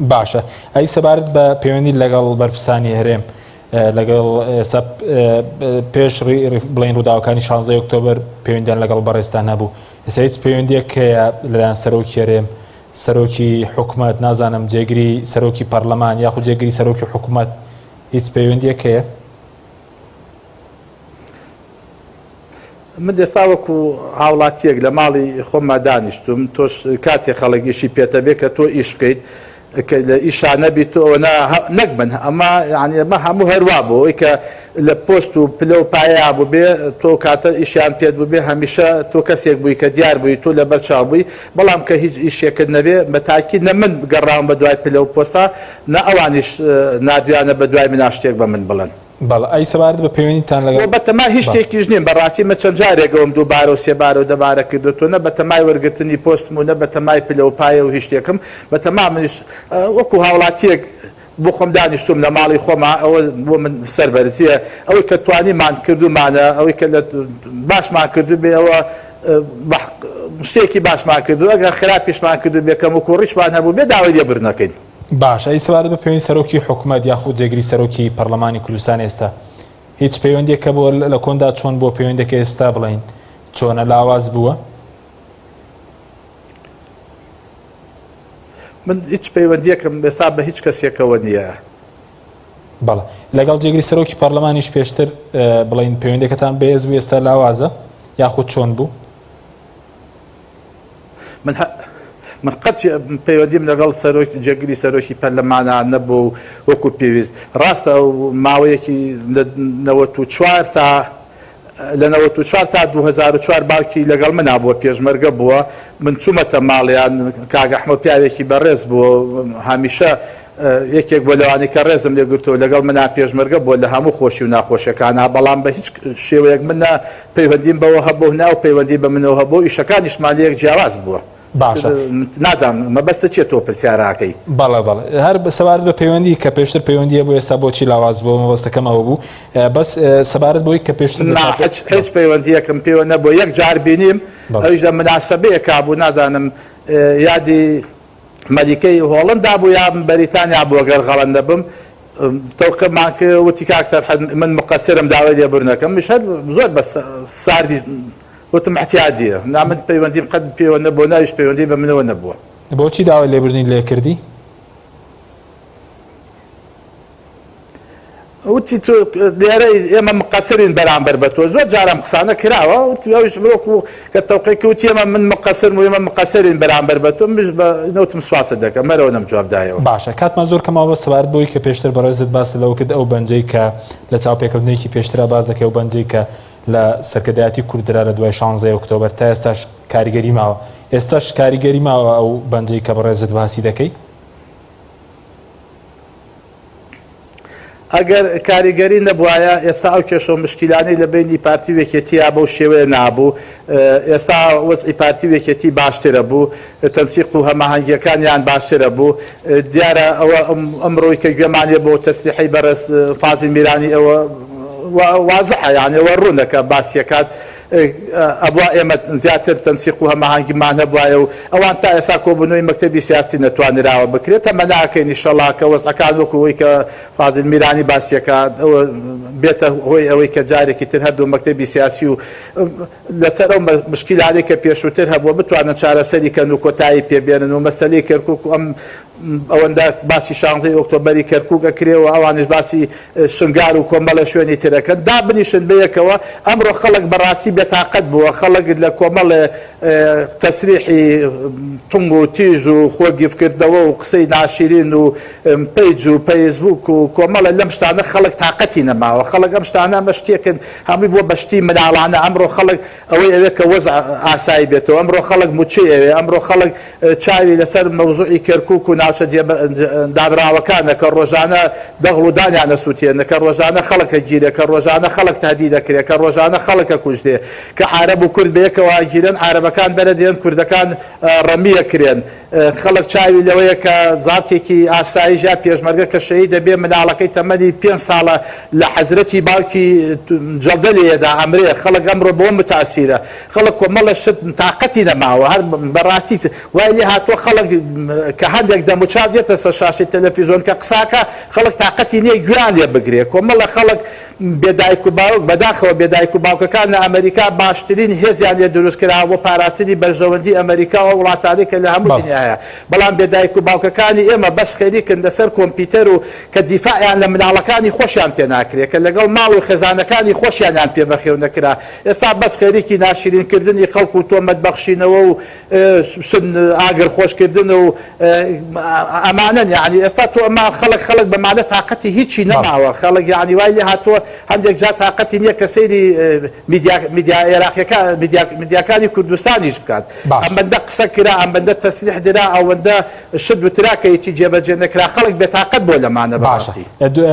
باشە ئەی سەبارەت بە پەیوەندی لەگەڵ بەرپرسانی هەرێم لەگەڵ پێش بڵین ڕووداوەکانی 16 ئۆکتۆبەر پەیوەندیان لەگەڵ بەڕێستان هەبوو ئێستا هیچ پەیوەندیەک هەیە لەلایەن سەرۆکی هەرێم سەرۆکی حکوومەت نازانم جێگیری سەرۆکی پەرلەمان یاخود جێگیری سەرۆکی حکوومەت هیچ پەیوەندیەک هەیە؟ من دێستا وەکو هاوڵاتیەک لە ماڵی خۆمما دانیشتوم تۆش کاتێ خەڵکیشی پێتە بێ کە تۆ ئیش بکەیت لە ئیشان نەبیت تۆ نەک من ئەمە ینی ئەمە هەموو هەروە بوو ئەوەی کە لە پۆست و پلە و پایە بوو بێ تۆ کاتە ئیشیان پێت بوو بێ هەمیشە تۆ کەسێک بووی کە دیار بووی تۆ لە بەرچاو بووی بەڵام کە هیچ ئیشێکت نەبێ بە تاکید نە من گەڕام بە دوای پلە و پۆستە نە ئەوانیش نردویانە بە دوای منە شتێک بە من بڵێن. بەڵێ ئەی سەبارەت بە پەیوەندیتان لەگەڵ بەتەما هیچ شتێکیش نییە بەڕاستی مە چەند جارێکەوەم دووبارە و سێبارە و دەبارە کردوتۆ نە بەتەمای وەرگرتنی پۆستم و نە بەتەمای پلە و پایە و هیچ شتێکم بەتەما منیش وەکو هاوڵاتیەک بۆ خۆم دانیشتوم لە ماڵی خۆما ئەوە بۆ من سەربەرزیە ئەوەی کە توانیمان کردومانە ئەوەی کە لە باشمان کردو بێ ئەوە شتێکی باشمان کردو ئەگەر خراپیشمان کردو بێ کەم و کوڕیشمان هەبوو بێ داوای لێبر نەکەین. باش ئەی سەبارەت بە پەیوەندی سەرۆکی حکوومەت یاخود جێگیری سەرۆکی پەرلەمانی کوردستان ئێستا هیچ پەیوەندێکە بۆ لە کۆندا چۆن بۆ پەیوەندێکە ئێستا بڵین چۆنە لاواز بووە؟ من هیچ پەیوەندیەکەم ئێستا بە هیچ کەسێکەوە نییە. بەڵێ لەگەڵ جێگیری سەرۆکی پەرلەمانیش پێشتر بڵین پەیوەندەکەتان بەهێز بوو ئێستا لاوازە یاخود چۆن بوو؟ من قەت پەیوەندیم لەگەڵ جێگیری سەرۆکی پەرلەمانان نەبوو وەکو پێویست ڕاستە ماوەیەکی لە 94 تا 2004 باوکی لەگەڵ منا بووە پێشمەرگە بووە من چوومەتە ماڵیان کاک ئەحمەد پیاوێکی بەڕێز بووە هەمیشە یەکێک بۆ لەوانی کە ڕێزم لێگرتەوە لەگەڵ منا پێشمەرگە بووە لە هەموو خۆشی و ناخۆشیەکانە بەڵام بە هیچ شێوەیەک منە پەیوەندیم بەوە هەبوو ناو پەیوەندی بە منەوە هەبوو ئیشەکانیشمان لەیەک جیاواز بووە. باشە نادام مەبەستە چێت تۆ پرسیاراکەی؟ بەڵێ بەڵێ هەر سەبارەت بە پەیوەندی کە پێشتر پەیوەندیە بۆ ئێستا بۆچی لاواز بووە مەبەستەکەمەوە بوو بەس سەبارەت بۆی کە پێشتر هیچ پەیوەندیەکەم پێوە نەبووە یەک جار بینیم ئەویش لە مناسەبەیەکا بوو نازانم یادی مەلیکەی هۆڵندا بوو یا بەریتانیا بووە گەر غەڵەت نەبم تەوقعمان کرد وتی کاک سەرحەد من مقەسرم داوای لێبوورنەکەم مش هەر زۆر بە ساردی وتم احتیاجیە نامد پەیوەندیم قەت پێوە نەبووە ناویش پەیوەندی بە منەوە نەبووە. بۆچی داوای لێبوردنی لێ کردی؟ وتی تۆ لێرەی ئێمە مقەسرین بەرامبەر بە تۆ زۆر جارم قسانە کراوە ئەویش بۆکو کە تەوقعی کەوتی ئێمە من مقەسرم و ئێمە مقەسرین بەرامبەر بە تۆ نەوتم سواسە دەکەم مەرەوە نەم جوابدایەوە. باشە کاتمان زۆر کەماوە سەبارەت بۆی کە پێشتر بەڕێزت باس لەوە کرد ئەو بەنجەی کە لە چاوپێکەوتنێکی پێشترا باز دەکەی و بەنجەی کە لە سەرکردایەتی کوردرا لە دوای 16 ئۆکتۆبەر تا ئێستاش کاریگەری ماوە ئێستاش کاریگەری ماوە ئەو بەنجەی کە بەڕێزت باسی دەکەی؟ ئەگەر کاریگەری نەبووایە ئێستا ئەو کێشە و مشکیلانەی لە بینی پارتی وێکێتیە بەو شێوەیە نابوو ئێستا وەزعی پارتی وێکێتی باشترە بوو تەنسیق و هەماهەنگیەکانیان باشترە بوو دیارە ئەوە ئەمڕۆی کە گوێمانێ بۆ تەسلیحی بەڕێز فازڵ میرانی ئەوە وازحە یانێ ئەوە ڕوونەکە باسیەکات ئەبوا ئێمە زیاتر تەنسیق و هەماهەنگیمان هەبوایە و ئەوان تا ئێستا کۆبوونەوەی مەکتەبی سیاسی نەتوانراوە بکرێت ئەمە ناکەین ئینشەڵڵا کە وەزعەکان وەکو ئەوەی کە فازڵ میرانی باسیەکات ئەوە بێتە هۆی ئەوەی کە جارێکی تر هەردوو مەکتەبی سیاسی و لەسەر ئەو مشکیلانەی کە پێشووتر هەبووە بتوانن چارەسەری کەن و کۆتایی پێبێنن و مەسەلەی کەرکووک و ئەم ئەوەندە باسی 16 ئۆکتۆبەری کەرکووکە کرێەوە ئەوانش باسی شنگار و کۆمەڵە شوێنی ترەکەن دابنیشن بەیەکەوە ئەمڕۆ خەڵک بەڕاستی بێتاقەت بووە خەڵک لە کۆمەڵ تەسریحی تونگ و تیژ و خۆگیفکردەوە و قسەی ناشرین و پیج و فەیسبووک و کۆمەڵە لەم شتانە خەڵک تااقەتی نەماوە خەڵک ئەم شتانە مە شتێکن هەمووی بۆ بەشتی مناڵانە ئەمڕۆ خەڵک ئەوەی ئەوێ کە وەز ئاسایی بێتەوە ئەمڕۆ خەڵک موچێ ئەوێ ئەمڕۆ خەڵک چاوی لەسەر مەوزوعی کەرکووک و ناوچە دابراوەکانە کە ڕۆژانە دەغڵ و دانیانە سووتێنە کە ڕۆژانە خەڵکە گیرە کە ڕۆژانە خەڵک تهدید دەکرێت کە ڕۆژانە خەڵکە کوژدێ کە عرب و کورد بەیەکەوە گیرن عربەکان بەرەدێن کوردەکان ڕەمیە کرێن خەڵک چاوی لەوەیە کە زاتێکی ئاسایش یا پێشمەرگە کە شەهید دەبێ مناڵەکەی تەمەنی 5 ساڵە لە حەزرەتی باوکی جەڵدە لێدا ئەمرێ خەڵک ئەمڕۆ بۆ متاسیرە خەڵک کۆمەڵە شت تااقەتی نەماوە هەر بەڕاستی وای لێ هاتووە خەڵک کە هەندێک دەموچاو دێتە سەر شاشەی تەلەڤیزۆن کە قساکە خەڵک تااقەتی نییە گویان لێ بگرێ کۆمەڵە خەڵک بێدایک و باوک بەداخەوە بێدایک و باوکەکان لە ئەمریکا باشترین هێزیان لێ دروستکراوە بۆ پاراستنی بەرژەوەندی ئەمریکا و وڵاتانی کە لە هەموو دنیاە بەڵام بێدایک و باوکەکانی ئێمە بەس خێریکن لەسەر کۆمپیوتەر و کە دیفاعیان لە مناڵەکانی خۆشیان پێ ناکرێت کە لەگەڵ ماڵ و خێزانەکانی خۆشیانیان پێ بەخێو نەکرا ئێستا بەس خێریکی ناشرینکردنی خەڵکو و تۆمەت بەخشینەوە و ئاگر خۆشکردن و ئەمانەن یعنی ئێستا تۆ ئەمە خەڵک بەمانە تااقەتی هیچی نەماوە خەڵک یعنی وای لێ هاتووە هەندێک جا تااقەتی نییە کە سەیری میدیا عێراقیەکان میدیاکانی کوردستانیش بکات ئەمەندە قسە کرا ئەمەندە تەسلیح درا ئەوەندە شت وترا کە هیچی جێبەجێ نەکرا خەڵک بێتاقەت بۆ لەمانە باشتی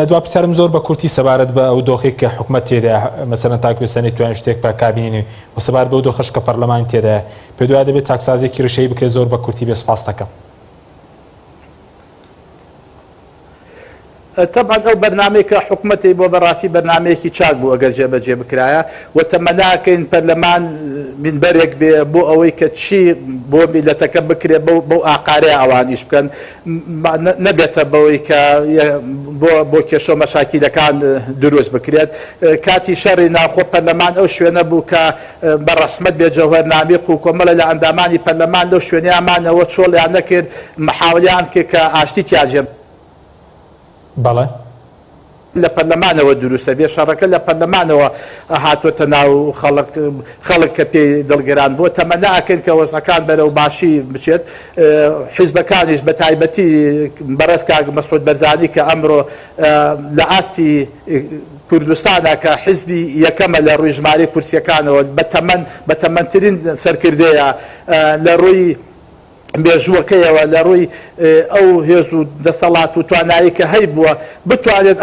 دوا پرسیارم زۆر بە کورتی سەبارەت بە ئەو دۆخی کە حکومەت تێدا مەسەرەن تاکوێسەنی توانین شتێک بە کابینینی و سەبارەت بەو دۆخەش کە پەرلەمان تێدایە پێ دوای دەبێت چاکسازێکی ڕشەیی بکرێت زۆر بە کورتی بێ سوپاس دەکەم طبعا ئەو بەرنامەی کە حکومەتی بۆ بەڕاستی بەرنمەیەکی چاک بوو ئەگەر جێبەجێ بکرایە و تەمەناکەین پەرلەمان منبەرێک بێ بۆ ئەوەی کە چی بۆ میلەتەکە بکرێت بەو ئاقارەیە ئەوانیش بکەن نەبێتە بەوەی کە بۆ کێشە مەشاکیلەکان دروست بکرێت کاتی شەڕی ناخۆ پەرلەمان ئەو شوێنە بوو کە بەڕەحمەت بێ جەوهەرنامێق و کۆمەڵە لە ئەندامانی پەرلەمان لەو شوێنەیانمانەوە چۆڵیان نەکرد محاولیان کرد کە ئاشتی تیاجێ بەڵێ لە پەرلەمانەوە دروستە بێ شەڕەکە لە پەرلەمانەوە هاتوۆتە ناو خەڵک کە پێی دڵگران بۆ تەمەناکەن کە وەزەکان بەرەو باشی بچێت حیزبەکانیش بە تایبەتی بەڕێز کاک مەسعود بەرزانی کە ئەمڕۆ لە ئاستی کوردستانە کە حیزبی یەکەمە لە ڕووی ژمارەی کورسیەکانەوە بە تەمەنترین سەرکردەیە لە ڕووی مێژووەکەیەوە لە ڕووی ئەو هێز و دەسەڵات و توانایی کە هەی بووە بتوانێت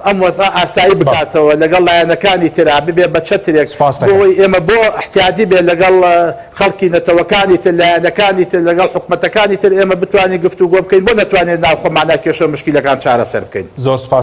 ئەم وەزە ئاسایی بکاتەوە لەگەڵ لایەنەکانی ترا ببێ بە چەترێک بۆی ئێمە بۆ احتیادی بێ لەگەڵ خەڵکی نەتەوەکانی تر لایەنەکانی تر لەگەڵ حکومەتەکانی تر ئێمە بتوانین گفتوگۆ بکەین بۆ نەتوانێت ناوخۆمانە کێشە مشکیلەکان چارەسەر بکەین. زۆر سوپاس.